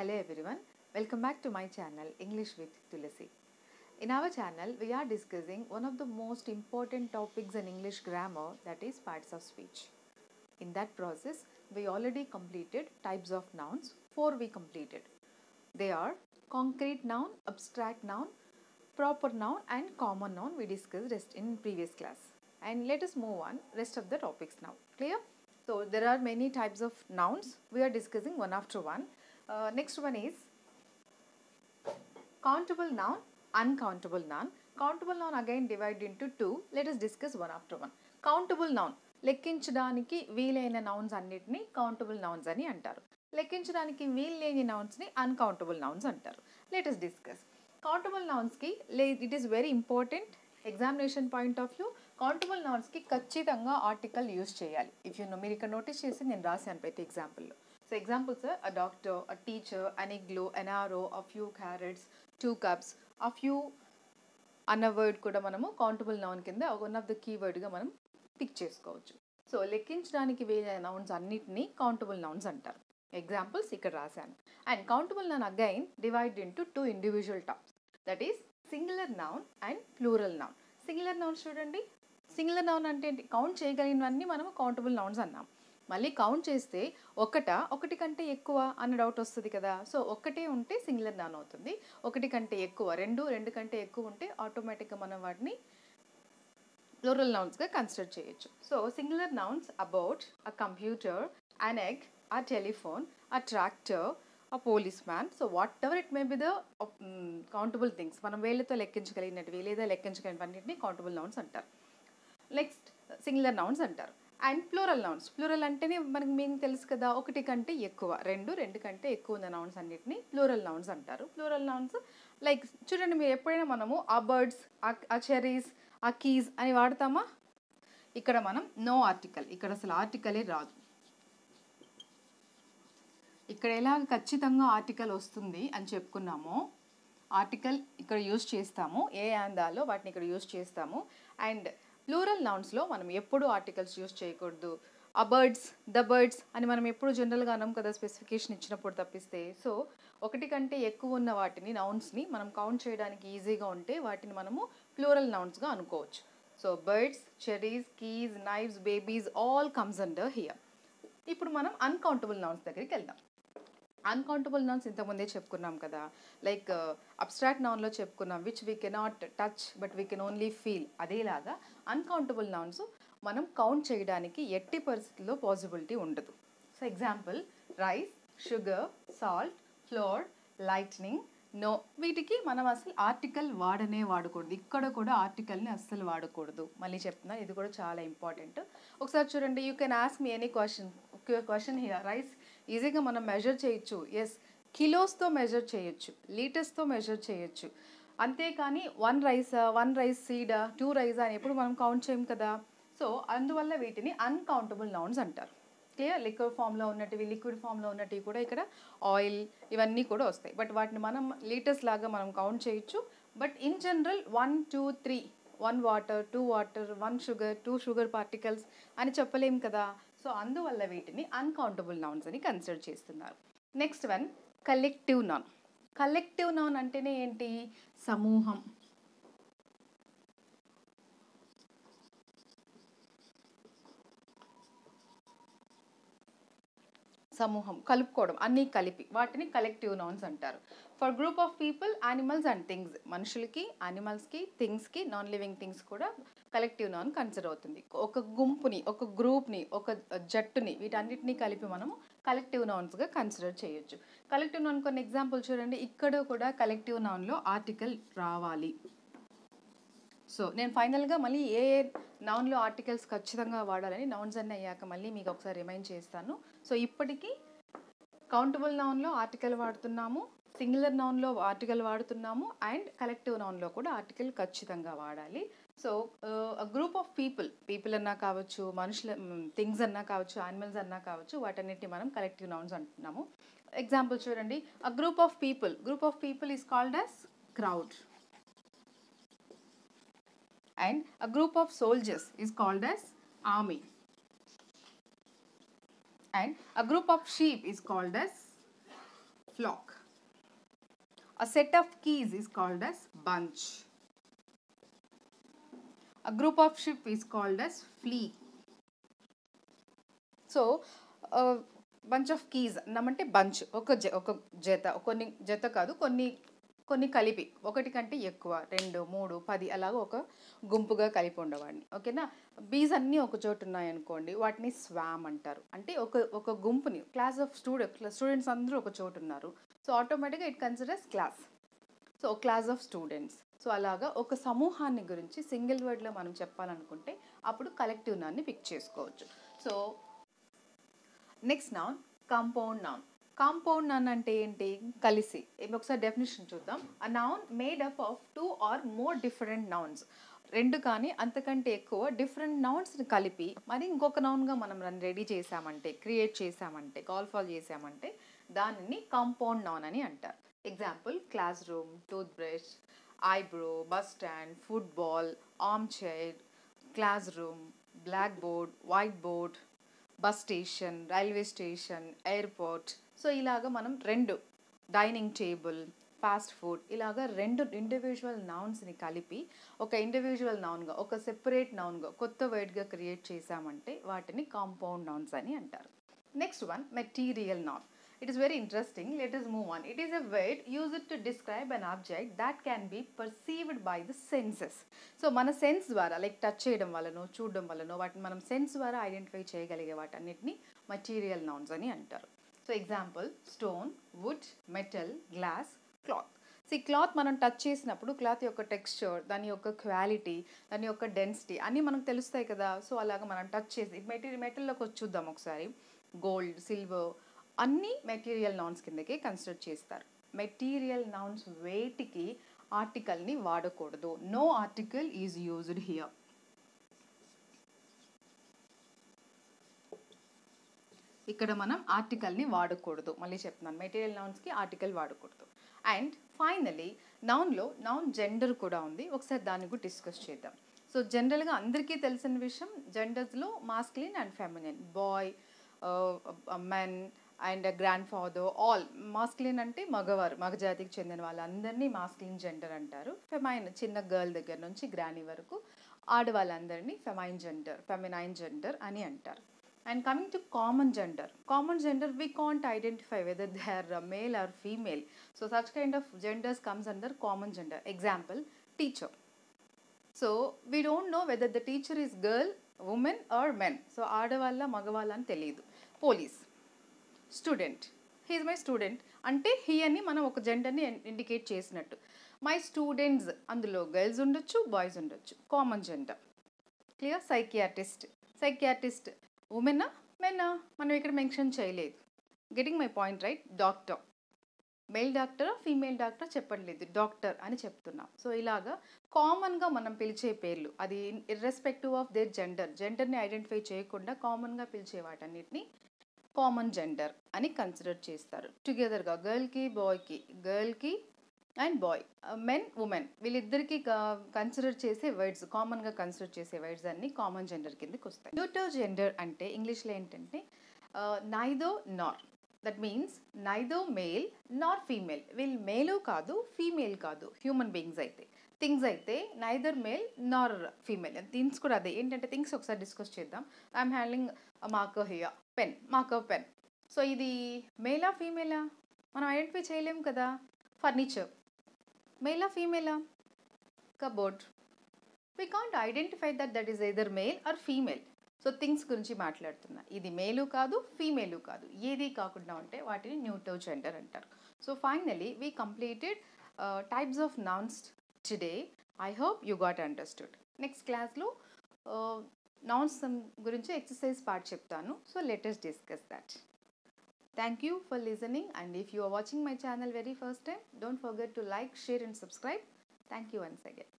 Hello everyone, welcome back to my channel English with Tulasi. In our channel, we are discussing one of the most important topics in English grammar, that is parts of speech. In that process, we already completed types of nouns. 4 we completed. They are concrete noun, abstract noun, proper noun and common noun we discussed rest in previous class. And let us move on rest of the topics now. Clear? So there are many types of nouns. We are discussing one after one. Next one is countable noun, uncountable noun. Countable noun again divided into two. Let us discuss one after one. Countable noun, లెక్కించడానికి వీలైన nouns అన్నిటిని countable nouns అని అంటారు. లెక్కించడానికి వీల్లేని నౌన్స్ని uncountable nouns అంటారు. Let us discuss. Countable నౌన్స్కి it is very important examination point of view. Countable నౌన్స్కి ఖచ్చితంగా ఆర్టికల్ యూస్ చేయాలి. మీరు ఇక్కడ నోటీస్ చేసి నేను రాశాను ప్రతి ఎగ్జాంపుల్లో. So examples are a doctor, a teacher, an igloo, an arrow, a few carrots, 2 cups, a few అన్న వర్డ్ కూడా మనము కౌంటబుల్ నౌన్ కింద వన్ ఆఫ్ ద కీవర్డ్గా మనం పిక్ చేసుకోవచ్చు. సో లెక్కించడానికి వేరే నౌన్స్ అన్నిటినీ కౌంటబుల్ నౌన్స్ అంటారు. ఎగ్జాంపుల్స్ ఇక్కడ రాశాను. And countable noun again divide into 2 individual types, that is singular noun and plural noun. Singular nouns చూడండి, సింగులర్ నౌన్ అంటే ఏంటి? కౌంట్ చేయగలిగినవన్నీ మనము కౌంటబుల్ నౌన్స్ అన్నాం. మళ్ళీ కౌంట్ చేస్తే ఒకటి కంటే ఎక్కువ అన్న డౌట్ వస్తుంది కదా. సో ఒక్కటే ఉంటే సింగులర్ నౌన్ అవుతుంది. ఒకటి కంటే ఎక్కువ, రెండు కంటే ఎక్కువ ఉంటే ఆటోమేటిక్గా మనం వాటిని ప్లూరల్ నౌన్స్గా కన్సిడర్ చేయొచ్చు. So singular nouns about a computer, an egg, a telephone, a tractor, a police man. So what ever it may be the countable things, మనం వేళ్ళతో లెక్కించగలిగినవి లేదా లెక్కించగలిగినవన్నింటినీ కౌంటబుల్ నౌన్స్ అంటారు. నెక్స్ట్ సింగులర్ నౌన్స్ అంటారు. And plural nouns, plural అంటేనే మనకి meaning తెలుసు కదా, ఒకటి కంటే ఎక్కువ, రెండు కంటే ఎక్కువ ఉన్న నౌన్స్ అన్నిటిని ప్లూరల్ నౌన్స్ అంటారు. ప్లూరల్ నౌన్స్ లైక్ చూడండి, మీరు ఎప్పుడైనా మనము ఆ బర్డ్స్, ఆ చెరీస్, ఆ కీస్ అని వాడతామా? ఇక్కడ మనం నో ఆర్టికల్, ఇక్కడ అసలు ఆర్టికలే రాదు. ఇక్కడ ఎలా ఖచ్చితంగా ఆర్టికల్ వస్తుంది అని చెప్పుకున్నామో, ఆర్టికల్ ఇక్కడ యూజ్ చేస్తాము, ఏ ఆందాలో వాటిని ఇక్కడ యూజ్ చేస్తాము. అండ్ ప్లూరల్ నౌన్స్లో మనం ఎప్పుడు ఆర్టికల్స్ యూజ్ చేయకూడదు. ఆ బర్డ్స్, ద బర్డ్స్ అని మనం ఎప్పుడు జనరల్గా అన్నాం కదా, స్పెసిఫికేషన్ ఇచ్చినప్పుడు తప్పిస్తే. సో ఒకటి కంటే ఎక్కువ ఉన్న వాటిని నౌన్స్ని మనం కౌంట్ చేయడానికి ఈజీగా ఉంటే వాటిని మనము ప్లూరల్ నౌన్స్గా అనుకోవచ్చు. So birds, cherries, keys, knives, babies all comes under here. ఇప్పుడు మనం అన్కౌంటబుల్ నౌన్స్ దగ్గరికి వెళ్దాం. అన్కౌంటబుల్ నౌన్స్ ఇంతకుముందే చెప్పుకున్నాం కదా, లైక్ అబ్స్ట్రాక్ట్ నౌన్లో చెప్పుకున్నాం, which we cannot touch but we can only feel. అదేలాగా అన్కౌంటబుల్ నౌన్స్ మనం కౌంట్ చేయడానికి ఎట్టి పరిస్థితుల్లో పాసిబిలిటీ ఉండదు. So example rice, sugar, salt, flour, lightning, no. వీటికి మనం అసలు ఆర్టికల్ వాడకూడదు. ఇక్కడ కూడా ఆర్టికల్ని అస్సలు వాడకూడదు. మళ్ళీ చెప్తున్నా, ఇది కూడా చాలా ఇంపార్టెంట్. ఒకసారి చూడండి, you can ask me any question here. Rice ఈజీగా మనం మెజర్ చేయొచ్చు, ఎస్, కిలోస్తో మెజర్ చేయొచ్చు, లీటర్స్తో మెజర్ చేయొచ్చు. అంతేకాని వన్ రైస్ సీడా, 2 రైసా అని ఎప్పుడు మనం కౌంట్ చేయం కదా. సో అందువల్ల వీటిని అన్కౌంటబుల్ నౌన్స్ అంటారు. క్లియర్? లిక్విడ్ ఫామ్లో ఉన్నటివి కూడా ఇక్కడ ఆయిల్ ఇవన్నీ కూడా వస్తాయి. బట్ వాటిని మనం లీటర్స్ లాగా మనం కౌంట్ చేయొచ్చు. But in general 1, 2, 3, 1 water, 2 water, 1 sugar, 2 sugar particles అని చెప్పలేం కదా. సో అందువల్ల వీటిని అన్కౌంటబుల్ నౌన్స్ అని కన్సిడర్ చేస్తున్నారు. Next one collective noun. Collective noun అంటేనే ఏంటి? సమూహం. కలుపుకోవడం, అన్నీ కలిపి వాటిని కలెక్టివ్ నౌన్స్ అంటారు. For group of people, animals and things. మనుషులకి, యానిమల్స్కి, థింగ్స్కి, నాన్ లివింగ్ థింగ్స్ కూడా కలెక్టివ్ నౌన్ కన్సిడర్ అవుతుంది. ఒక గుంపుని, ఒక గ్రూప్ని, ఒక జట్టుని, వీటన్నిటిని కలిపి మనము కలెక్టివ్ నౌన్స్గా కన్సిడర్ చేయొచ్చు. కలెక్టివ్ నౌన్ కొన్ని ఎగ్జాంపుల్ చూడండి. ఇక్కడ కూడా కలెక్టివ్ నౌన్లో ఆర్టికల్ రావాలి. సో నేను ఫైనల్గా మళ్ళీ ఏ నౌన్లో ఆర్టికల్స్ ఖచ్చితంగా వాడాలని నౌన్స్ అన్నీ అయ్యాక మళ్ళీ మీకు ఒకసారి రిమైండ్ చేస్తాను. సో ఇప్పటికీ కౌంటబుల్ నౌన్లో ఆర్టికల్ వాడుతున్నాము, సింగులర్ నౌన్లో ఆర్టికల్ వాడుతున్నాము, అండ్ కలెక్టివ్ నౌన్లో కూడా ఆర్టికల్ ఖచ్చితంగా వాడాలి. సో గ్రూప్ ఆఫ్ పీపుల్ అన్నా కావచ్చు, మనుషుల, థింగ్స్ అన్నా కావచ్చు, యానిమల్స్ అన్నా కావచ్చు, వాటన్నిటిని మనం కలెక్టివ్ నౌన్స్ అంటున్నాము. ఎగ్జాంపుల్ చూడండి, అ group of people is called as crowd. And a group of soldiers is called as army. And a group of sheep is called as flock. A set of keys is called as bunch. A group of sheep is called as flea. So bunch of keys అన్నామంటే bunch ఒక జత, కొన్ని జత కాదు, కొన్ని కలిపి, ఒకటి కంటే ఎక్కువ, 2, 3, 10 అలాగా ఒక గుంపుగా కలిపి ఉండేవాడిని. ఓకేనా. బీస్ అన్నీ ఒక చోటు ఉన్నాయనుకోండి, వాటిని స్వామ్ అంటారు. అంటే ఒక గుంపుని, క్లాస్ ఆఫ్ స్టూడెంట్స్ అందరూ ఒక చోటు ఉన్నారు. సో ఆటోమేటిక్గా it considers class. So class of students. So అలాగా ఒక సమూహాన్ని గురించి సింగిల్ వర్డ్లో మనం చెప్పాలనుకుంటే అప్పుడు కలెక్టివ్ నౌన్ని పిక్ చేసుకోవచ్చు. So next noun compound noun. Compound noun అంటే ఏంటి? కలిసి. ఒకసారి డెఫినేషన్ చూద్దాం. A noun made up of 2 or more different nouns. 2 కానీ అంతకంటే ఎక్కువ డిఫరెంట్ నౌన్స్ని కలిపి మరి ఇంకొక నౌన్గా మనం రెడీ చేసామంటే, క్రియేట్ చేసామంటే, కాల్ ఫాల్ చేసామంటే దానిని కాంపౌండ్ నౌన్ అని అంటారు. Example classroom, toothbrush, eyebrow, bus stand, football, armchair, classroom, blackboard, whiteboard, bus station, railway station, airport. So ఇలాగ మనం 2 డైనింగ్ టేబుల్, ఫాస్ట్ ఫుడ్, ఇలాగ 2 individual నౌన్స్ని కలిపి ఒక individual నౌన్గా, ఒక separate నౌన్గా, కొత్త వర్డ్గా create చేసామంటే వాటిని compound nouns అని అంటారు. Next one material noun. It is very interesting. Let us move on. It is a word used to describe an object that can be perceived by the senses. So మన sense ద్వారా, like touch చేయడం వలనో, చూడడం వలనో, వాటిని మనం sense ద్వారా identify చేయగలిగే వాటన్నిటిని material nouns అని అంటారు. So example stone, wood, metal, glass, cloth. Cloth మనం టచ్ చేసినప్పుడు క్లాత్ యొక్క టెక్స్చర్, దాని యొక్క క్వాలిటీ, దాని యొక్క డెన్సిటీ అన్నీ మనకు తెలుస్తాయి కదా. సో అలాగా మనం టచ్ చేసి మెటల్లోకి వచ్చి చూద్దాం ఒకసారి. గోల్డ్, సిల్వర్ అన్నీ మెటీరియల్ నౌన్స్ కిందకే కన్సిడర్ చేస్తారు. మెటీరియల్ నౌన్స్ వేటికి ఆర్టికల్ని వాడకూడదు. No article is used here. ఇక్కడ మనం ఆర్టికల్ని వాడకూడదు. మళ్ళీ చెప్తున్నాను, మెటీరియల్ నౌన్స్కి ఆర్టికల్ వాడకూడదు. అండ్ ఫైనలీ నౌన్లో నౌన్ జెండర్ కూడా ఉంది. ఒకసారి దాన్ని కూడా డిస్కస్ చేద్దాం. సో జనరల్గా అందరికీ తెలిసిన విషయం, జెండర్స్లో masculine and feminine, boy, men and grandfather, all. Masculine అంటే మగవారు, మగజాతికి చెందిన వాళ్ళందరినీ మాస్కులిన్ జెండర్ అంటారు. ఫెమైన్ చిన్న గర్ల్ దగ్గర నుంచి గ్రానీ వరకు ఆడవాళ్ళందరినీ ఫెమినైన్ జెండర్ అని అంటారు. And coming to common gender we can't identify whether they are male or female. So such kind of genders comes under common gender. Example, teacher. So we don't know whether the teacher is girl, woman or men. So ఆడవాళ్ళ మగవాళ్ళ అని తెలియదు. Police, student, he is my student అంటే he అని మనం ఒక జెండర్ని indicate చేసినట్టు. మై స్టూడెంట్స్, అందులో గర్ల్స్ ఉండొచ్చు, బాయ్స్ ఉండొచ్చు, కామన్ జెండర్. క్లియర్. సైకియాట్రిస్ట్ ఉమెనా మెన్నా మనం ఇక్కడ మెన్షన్ చేయలేదు. Getting my point right. Doctor, male డాక్టరా ఫీమేల్ డాక్టర్ చెప్పట్లేదు, డాక్టర్ అని చెప్తున్నాం. సో ఇలాగా కామన్గా మనం పిలిచే పేర్లు, అది ఇర్రెస్పెక్టివ్ ఆఫ్ దేర్ జెండర్ని ఐడెంటిఫై చేయకుండా కామన్గా పిలిచే వాటన్నిటిని కామన్ జెండర్ అని కన్సిడర్ చేస్తారు. టుగెదర్గా గర్ల్కి అండ్ బాయ్, మెన్, ఉమెన్ వీళ్ళిద్దరికి కన్సిడర్ చేసే వర్డ్స్, కామన్గా కన్సిడర్ చేసే వర్డ్స్ అన్ని కామన్ జెండర్ కిందకి వస్తాయి. న్యూట్రల్ జెండర్ అంటే ఇంగ్లీష్లో ఏంటంటే నైదో నార్. That means నైదో male Nar female. వీళ్ళు మేలు కాదు, ఫీమేల్ కాదు. హ్యూమన్ బీయింగ్స్ అయితే, థింగ్స్ అయితే నైదర్ మేల్ నార్ ఫీమేల్. థింగ్స్ కూడా అదే. ఏంటంటే థింగ్స్ ఒకసారి డిస్కస్ చేద్దాం. I'm handling marker here, pen, marker pen. So ఇది మేలా ఫీమేలా మనం ఐడెంటిఫై చేయలేము కదా. ఫర్నిచర్ మేలా ఫీమేలా. Cupboard, we can't identify that is either male or female. So things గురించి మాట్లాడుతున్నా. ఇది మేలు కాదు, ఫీమేలు కాదు, ఏది కాకుండా ఉంటే వాటిని న్యూట్రల్ జెండర్ అంటారు. So finally we completed types of nouns today. I hope you got understood. Next క్లాస్లో నౌన్స్ గురించి ఎక్సర్సైజ్ పార్ట్ చెప్తాను. So let us discuss that. Thank you for listening, and if you are watching my channel very first time, don't forget to like, share and subscribe. Thank you once again.